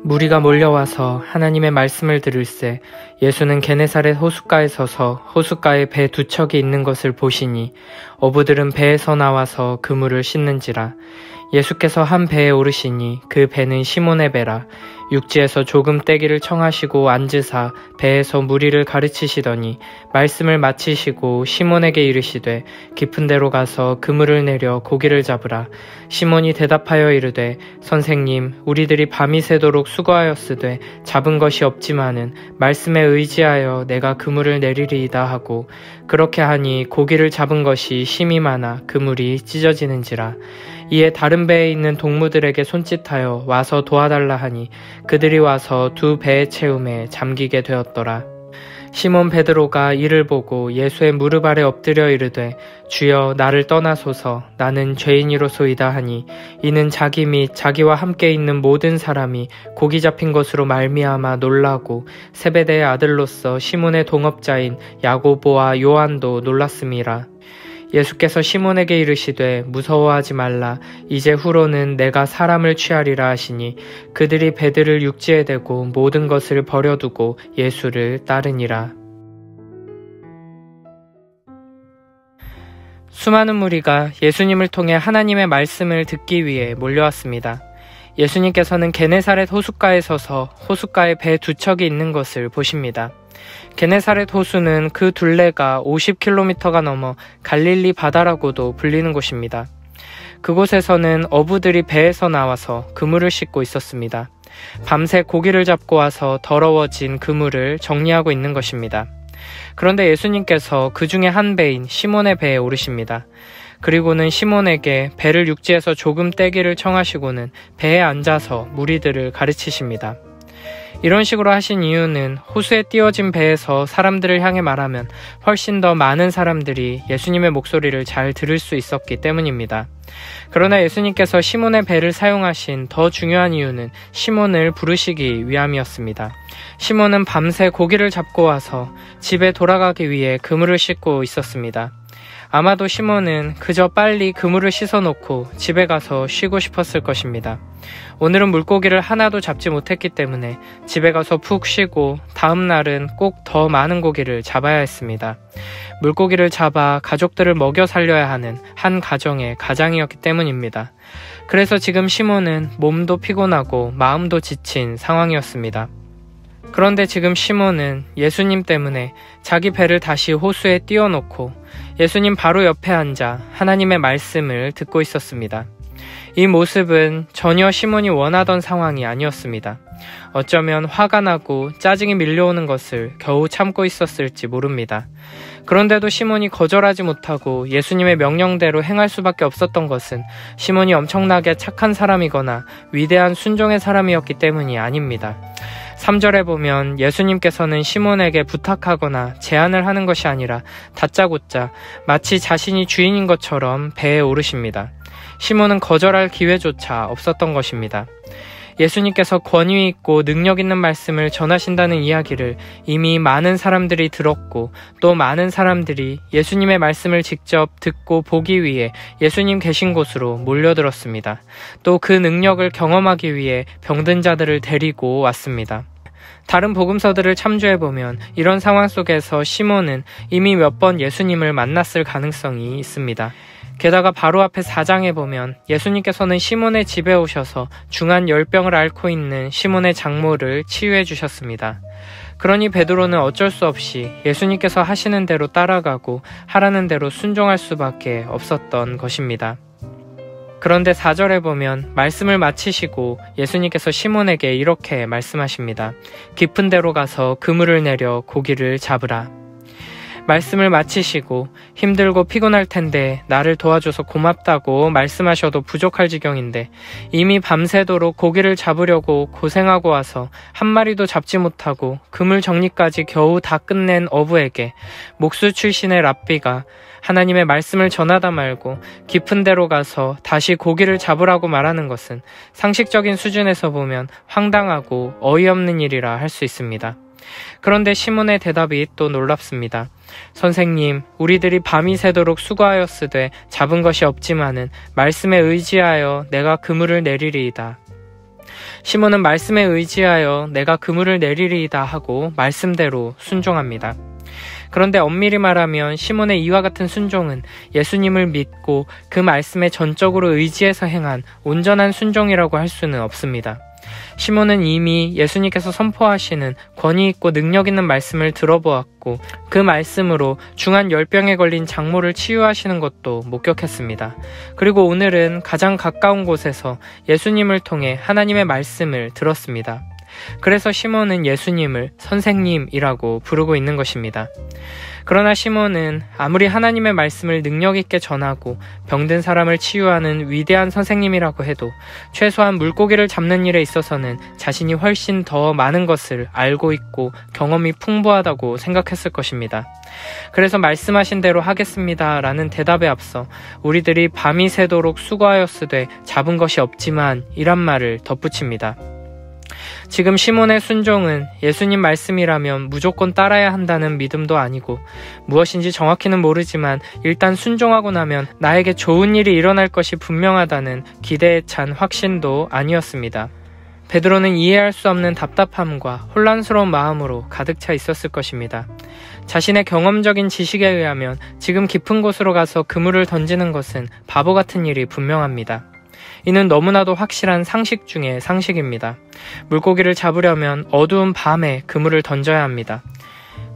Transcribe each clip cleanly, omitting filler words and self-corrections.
무리가 몰려와서 하나님의 말씀을 들을새 예수는 게네사렛 호숫가에 서서 호숫가에 배 두 척이 있는 것을 보시니 어부들은 배에서 나와서 그물을 씻는지라. 예수께서 한 배에 오르시니 그 배는 시몬의 배라. 육지에서 조금 떼기를 청하시고 앉으사 배에서 무리를 가르치시더니 말씀을 마치시고 시몬에게 이르시되 깊은 데로 가서 그물을 내려 고기를 잡으라. 시몬이 대답하여 이르되 선생님, 우리들이 밤이 새도록 수고하였으되 잡은 것이 없지만은 말씀에 의지하여 내가 그물을 내리리이다 하고, 그렇게 하니 고기를 잡은 것이 심이 많아 그물이 찢어지는지라. 이에 다른 배에 있는 동무들에게 손짓하여 와서 도와달라 하니 그들이 와서 두 배의 채움에 잠기게 되었더라. 시몬 베드로가 이를 보고 예수의 무릎 아래 엎드려 이르되 주여, 나를 떠나소서, 나는 죄인이로소이다 하니, 이는 자기 및 자기와 함께 있는 모든 사람이 고기 잡힌 것으로 말미암아 놀라고 세베대의 아들로서 시몬의 동업자인 야고보와 요한도 놀랐음이라. 예수께서 시몬에게 이르시되 무서워하지 말라. 이제 후로는 내가 사람을 취하리라 하시니 그들이 배들을 육지에 대고 모든 것을 버려두고 예수를 따르니라. 수많은 무리가 예수님을 통해 하나님의 말씀을 듣기 위해 몰려왔습니다. 예수님께서는 게네사렛 호숫가에 서서 호숫가에 배 두 척이 있는 것을 보십니다. 게네사렛 호수는 그 둘레가 50km가 넘어 갈릴리 바다라고도 불리는 곳입니다. 그곳에서는 어부들이 배에서 나와서 그물을 싣고 있었습니다. 밤새 고기를 잡고 와서 더러워진 그물을 정리하고 있는 것입니다. 그런데 예수님께서 그 중에 한 배인 시몬의 배에 오르십니다. 그리고는 시몬에게 배를 육지에서 조금 떼기를 청하시고는 배에 앉아서 무리들을 가르치십니다. 이런 식으로 하신 이유는 호수에 띄워진 배에서 사람들을 향해 말하면 훨씬 더 많은 사람들이 예수님의 목소리를 잘 들을 수 있었기 때문입니다. 그러나 예수님께서 시몬의 배를 사용하신 더 중요한 이유는 시몬을 부르시기 위함이었습니다. 시몬은 밤새 고기를 잡고 와서 집에 돌아가기 위해 그물을 씻고 있었습니다. 아마도 시몬은 그저 빨리 그물을 씻어놓고 집에 가서 쉬고 싶었을 것입니다. 오늘은 물고기를 하나도 잡지 못했기 때문에 집에 가서 푹 쉬고 다음 날은 꼭 더 많은 고기를 잡아야 했습니다. 물고기를 잡아 가족들을 먹여 살려야 하는 한 가정의 가장이었기 때문입니다. 그래서 지금 시몬은 몸도 피곤하고 마음도 지친 상황이었습니다. 그런데 지금 시몬은 예수님 때문에 자기 배를 다시 호수에 띄워놓고 예수님 바로 옆에 앉아 하나님의 말씀을 듣고 있었습니다. 이 모습은 전혀 시몬이 원하던 상황이 아니었습니다. 어쩌면 화가 나고 짜증이 밀려오는 것을 겨우 참고 있었을지 모릅니다. 그런데도 시몬이 거절하지 못하고 예수님의 명령대로 행할 수밖에 없었던 것은 시몬이 엄청나게 착한 사람이거나 위대한 순종의 사람이었기 때문이 아닙니다. 3절에 보면 예수님께서는 시몬에게 부탁하거나 제안을 하는 것이 아니라 다짜고짜 마치 자신이 주인인 것처럼 배에 오르십니다. 시몬은 거절할 기회조차 없었던 것입니다. 예수님께서 권위 있고 능력 있는 말씀을 전하신다는 이야기를 이미 많은 사람들이 들었고, 또 많은 사람들이 예수님의 말씀을 직접 듣고 보기 위해 예수님 계신 곳으로 몰려들었습니다. 또 그 능력을 경험하기 위해 병든 자들을 데리고 왔습니다. 다른 복음서들을 참조해보면 이런 상황 속에서 시몬은 이미 몇 번 예수님을 만났을 가능성이 있습니다. 게다가 바로 앞에 4장에 보면 예수님께서는 시몬의 집에 오셔서 중한 열병을 앓고 있는 시몬의 장모를 치유해 주셨습니다. 그러니 베드로는 어쩔 수 없이 예수님께서 하시는 대로 따라가고 하라는 대로 순종할 수밖에 없었던 것입니다. 그런데 4절에 보면 말씀을 마치시고 예수님께서 시몬에게 이렇게 말씀하십니다. 깊은 데로 가서 그물을 내려 고기를 잡으라. 말씀을 마치시고 힘들고 피곤할 텐데 나를 도와줘서 고맙다고 말씀하셔도 부족할 지경인데 이미 밤새도록 고기를 잡으려고 고생하고 와서 한 마리도 잡지 못하고 그물 정리까지 겨우 다 끝낸 어부에게 목수 출신의 랍비가 하나님의 말씀을 전하다 말고 깊은 데로 가서 다시 고기를 잡으라고 말하는 것은 상식적인 수준에서 보면 황당하고 어이없는 일이라 할 수 있습니다. 그런데 시몬의 대답이 또 놀랍습니다. 선생님, 우리들이 밤이 새도록 수고하였으되 잡은 것이 없지만은 말씀에 의지하여 내가 그물을 내리리이다. 시몬은 말씀에 의지하여 내가 그물을 내리리이다 하고 말씀대로 순종합니다. 그런데 엄밀히 말하면 시몬의 이와 같은 순종은 예수님을 믿고 그 말씀에 전적으로 의지해서 행한 온전한 순종이라고 할 수는 없습니다. 시몬은 이미 예수님께서 선포하시는 권위 있고 능력 있는 말씀을 들어보았고 그 말씀으로 중한 열병에 걸린 장모를 치유하시는 것도 목격했습니다. 그리고 오늘은 가장 가까운 곳에서 예수님을 통해 하나님의 말씀을 들었습니다. 그래서 시몬은 예수님을 선생님이라고 부르고 있는 것입니다. 그러나 시몬은 아무리 하나님의 말씀을 능력 있게 전하고 병든 사람을 치유하는 위대한 선생님이라고 해도 최소한 물고기를 잡는 일에 있어서는 자신이 훨씬 더 많은 것을 알고 있고 경험이 풍부하다고 생각했을 것입니다. 그래서 말씀하신 대로 하겠습니다 라는 대답에 앞서 우리들이 밤이 새도록 수고하였으되 잡은 것이 없지만 이란 말을 덧붙입니다. 지금 시몬의 순종은 예수님 말씀이라면 무조건 따라야 한다는 믿음도 아니고 무엇인지 정확히는 모르지만 일단 순종하고 나면 나에게 좋은 일이 일어날 것이 분명하다는 기대에 찬 확신도 아니었습니다. 베드로는 이해할 수 없는 답답함과 혼란스러운 마음으로 가득 차 있었을 것입니다. 자신의 경험적인 지식에 의하면 지금 깊은 곳으로 가서 그물을 던지는 것은 바보 같은 일이 분명합니다. 이는 너무나도 확실한 상식 중의 상식입니다. 물고기를 잡으려면 어두운 밤에 그물을 던져야 합니다.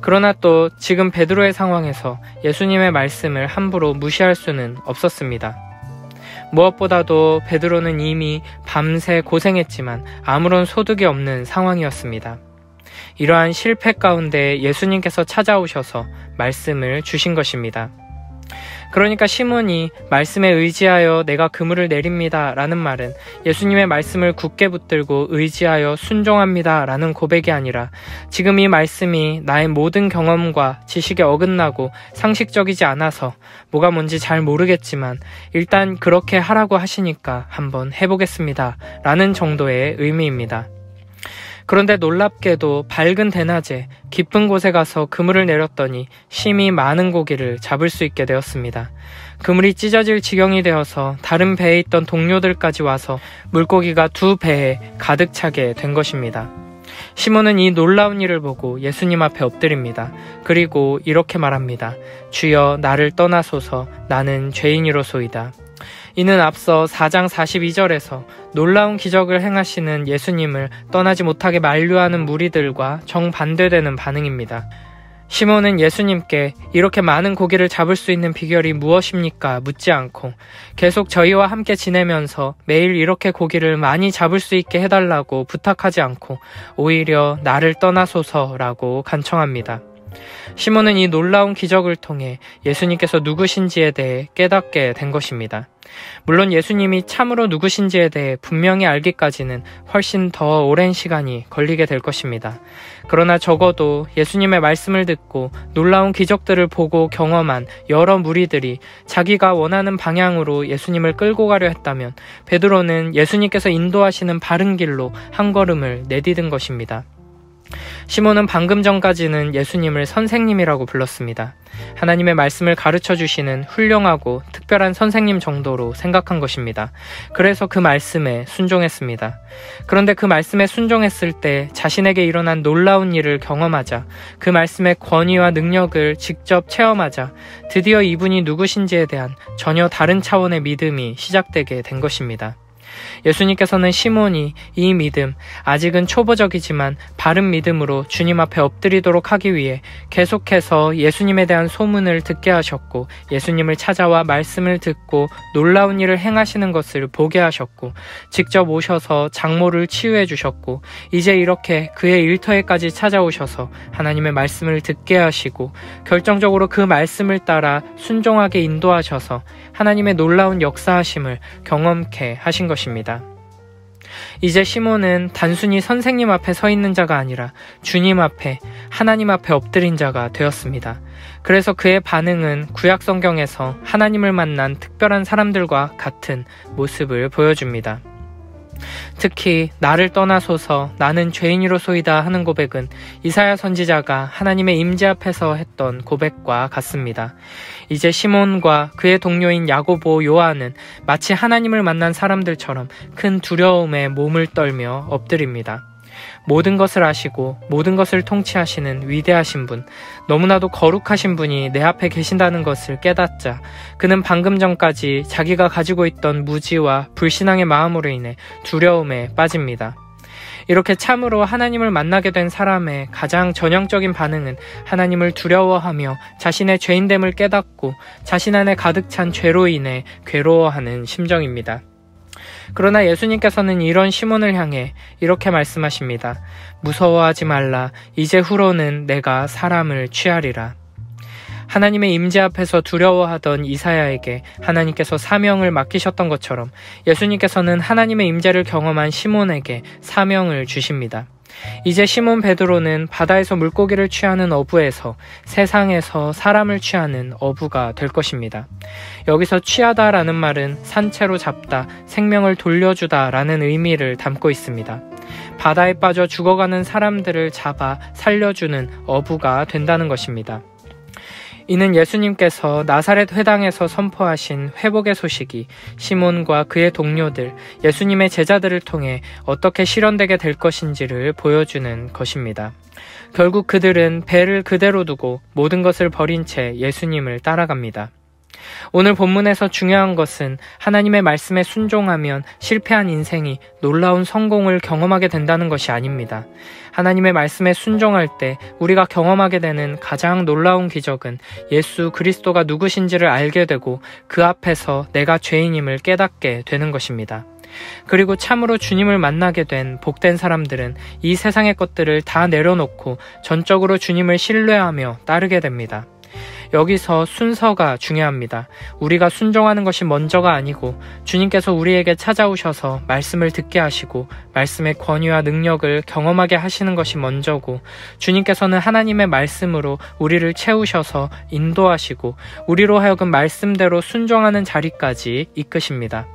그러나 또 지금 베드로의 상황에서 예수님의 말씀을 함부로 무시할 수는 없었습니다. 무엇보다도 베드로는 이미 밤새 고생했지만 아무런 소득이 없는 상황이었습니다. 이러한 실패 가운데 예수님께서 찾아오셔서 말씀을 주신 것입니다. 그러니까 시몬이 말씀에 의지하여 내가 그물을 내립니다 라는 말은 예수님의 말씀을 굳게 붙들고 의지하여 순종합니다 라는 고백이 아니라 지금 이 말씀이 나의 모든 경험과 지식에 어긋나고 상식적이지 않아서 뭐가 뭔지 잘 모르겠지만 일단 그렇게 하라고 하시니까 한번 해보겠습니다 라는 정도의 의미입니다. 그런데 놀랍게도 밝은 대낮에 깊은 곳에 가서 그물을 내렸더니 심히 많은 고기를 잡을 수 있게 되었습니다. 그물이 찢어질 지경이 되어서 다른 배에 있던 동료들까지 와서 물고기가 2배에 가득 차게 된 것입니다. 시몬은 이 놀라운 일을 보고 예수님 앞에 엎드립니다. 그리고 이렇게 말합니다. 주여 나를 떠나소서 나는 죄인이로소이다. 이는 앞서 4장 42절에서 놀라운 기적을 행하시는 예수님을 떠나지 못하게 만류하는 무리들과 정반대되는 반응입니다. 시몬은 예수님께 이렇게 많은 고기를 잡을 수 있는 비결이 무엇입니까? 묻지 않고 계속 저희와 함께 지내면서 매일 이렇게 고기를 많이 잡을 수 있게 해달라고 부탁하지 않고 오히려 나를 떠나소서라고 간청합니다. 시몬은 이 놀라운 기적을 통해 예수님께서 누구신지에 대해 깨닫게 된 것입니다. 물론 예수님이 참으로 누구신지에 대해 분명히 알기까지는 훨씬 더 오랜 시간이 걸리게 될 것입니다. 그러나 적어도 예수님의 말씀을 듣고 놀라운 기적들을 보고 경험한 여러 무리들이 자기가 원하는 방향으로 예수님을 끌고 가려 했다면 베드로는 예수님께서 인도하시는 바른 길로 한 걸음을 내디딘 것입니다. 시몬은 방금 전까지는 예수님을 선생님이라고 불렀습니다. 하나님의 말씀을 가르쳐 주시는 훌륭하고 특별한 선생님 정도로 생각한 것입니다. 그래서 그 말씀에 순종했습니다. 그런데 그 말씀에 순종했을 때 자신에게 일어난 놀라운 일을 경험하자 그 말씀의 권위와 능력을 직접 체험하자 드디어 이분이 누구신지에 대한 전혀 다른 차원의 믿음이 시작되게 된 것입니다. 예수님께서는 시몬이 이 믿음, 아직은 초보적이지만 바른 믿음으로 주님 앞에 엎드리도록 하기 위해 계속해서 예수님에 대한 소문을 듣게 하셨고 예수님을 찾아와 말씀을 듣고 놀라운 일을 행하시는 것을 보게 하셨고 직접 오셔서 장모를 치유해 주셨고 이제 이렇게 그의 일터에까지 찾아오셔서 하나님의 말씀을 듣게 하시고 결정적으로 그 말씀을 따라 순종하게 인도하셔서 하나님의 놀라운 역사하심을 경험케 하신 것입니다. 이제 시몬은 단순히 선생님 앞에 서 있는 자가 아니라 주님 앞에, 하나님 앞에 엎드린 자가 되었습니다. 그래서 그의 반응은 구약 성경에서 하나님을 만난 특별한 사람들과 같은 모습을 보여줍니다. 특히 나를 떠나소서 나는 죄인이로소이다 하는 고백은 이사야 선지자가 하나님의 임재 앞에서 했던 고백과 같습니다. 이제 시몬과 그의 동료인 야고보, 요한은 마치 하나님을 만난 사람들처럼 큰 두려움에 몸을 떨며 엎드립니다. 모든 것을 아시고 모든 것을 통치하시는 위대하신 분, 너무나도 거룩하신 분이 내 앞에 계신다는 것을 깨닫자 그는 방금 전까지 자기가 가지고 있던 무지와 불신앙의 마음으로 인해 두려움에 빠집니다. 이렇게 참으로 하나님을 만나게 된 사람의 가장 전형적인 반응은 하나님을 두려워하며 자신의 죄인됨을 깨닫고 자신 안에 가득 찬 죄로 인해 괴로워하는 심정입니다. 그러나 예수님께서는 이런 시몬을 향해 이렇게 말씀하십니다. 무서워하지 말라. 이제 후로는 내가 사람을 취하리라. 하나님의 임재 앞에서 두려워하던 이사야에게 하나님께서 사명을 맡기셨던 것처럼 예수님께서는 하나님의 임재를 경험한 시몬에게 사명을 주십니다. 이제 시몬 베드로는 바다에서 물고기를 취하는 어부에서 세상에서 사람을 취하는 어부가 될 것입니다. 여기서 취하다라는 말은 산채로 잡다, 생명을 돌려주다 라는 의미를 담고 있습니다. 바다에 빠져 죽어가는 사람들을 잡아 살려주는 어부가 된다는 것입니다. 이는 예수님께서 나사렛 회당에서 선포하신 회복의 소식이 시몬과 그의 동료들, 예수님의 제자들을 통해 어떻게 실현되게 될 것인지를 보여주는 것입니다. 결국 그들은 배를 그대로 두고 모든 것을 버린 채 예수님을 따라갑니다. 오늘 본문에서 중요한 것은 하나님의 말씀에 순종하면 실패한 인생이 놀라운 성공을 경험하게 된다는 것이 아닙니다. 하나님의 말씀에 순종할 때 우리가 경험하게 되는 가장 놀라운 기적은 예수 그리스도가 누구신지를 알게 되고 그 앞에서 내가 죄인임을 깨닫게 되는 것입니다. 그리고 참으로 주님을 만나게 된 복된 사람들은 이 세상의 것들을 다 내려놓고 전적으로 주님을 신뢰하며 따르게 됩니다. 여기서 순서가 중요합니다. 우리가 순종하는 것이 먼저가 아니고 주님께서 우리에게 찾아오셔서 말씀을 듣게 하시고 말씀의 권위와 능력을 경험하게 하시는 것이 먼저고 주님께서는 하나님의 말씀으로 우리를 채우셔서 인도하시고 우리로 하여금 말씀대로 순종하는 자리까지 이끄십니다.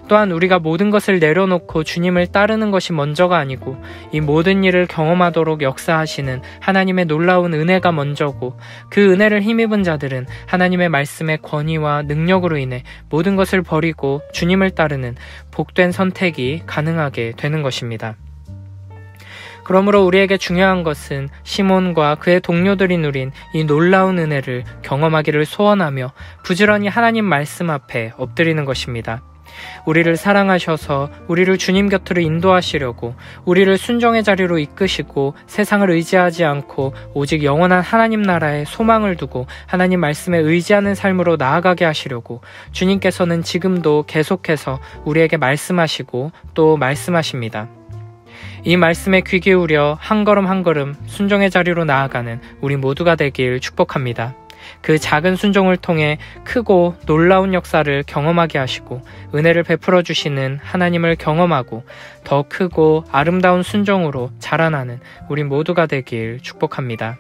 또한 우리가 모든 것을 내려놓고 주님을 따르는 것이 먼저가 아니고 이 모든 일을 경험하도록 역사하시는 하나님의 놀라운 은혜가 먼저고 그 은혜를 힘입은 자들은 하나님의 말씀의 권위와 능력으로 인해 모든 것을 버리고 주님을 따르는 복된 선택이 가능하게 되는 것입니다. 그러므로 우리에게 중요한 것은 시몬과 그의 동료들이 누린 이 놀라운 은혜를 경험하기를 소원하며 부지런히 하나님 말씀 앞에 엎드리는 것입니다. 우리를 사랑하셔서 우리를 주님 곁으로 인도하시려고 우리를 순종의 자리로 이끄시고 세상을 의지하지 않고 오직 영원한 하나님 나라에 소망을 두고 하나님 말씀에 의지하는 삶으로 나아가게 하시려고 주님께서는 지금도 계속해서 우리에게 말씀하시고 또 말씀하십니다. 이 말씀에 귀 기울여 한 걸음 한 걸음 순종의 자리로 나아가는 우리 모두가 되길 축복합니다. 그 작은 순종을 통해 크고 놀라운 역사를 경험하게 하시고 은혜를 베풀어 주시는 하나님을 경험하고 더 크고 아름다운 순종으로 자라나는 우리 모두가 되길 축복합니다.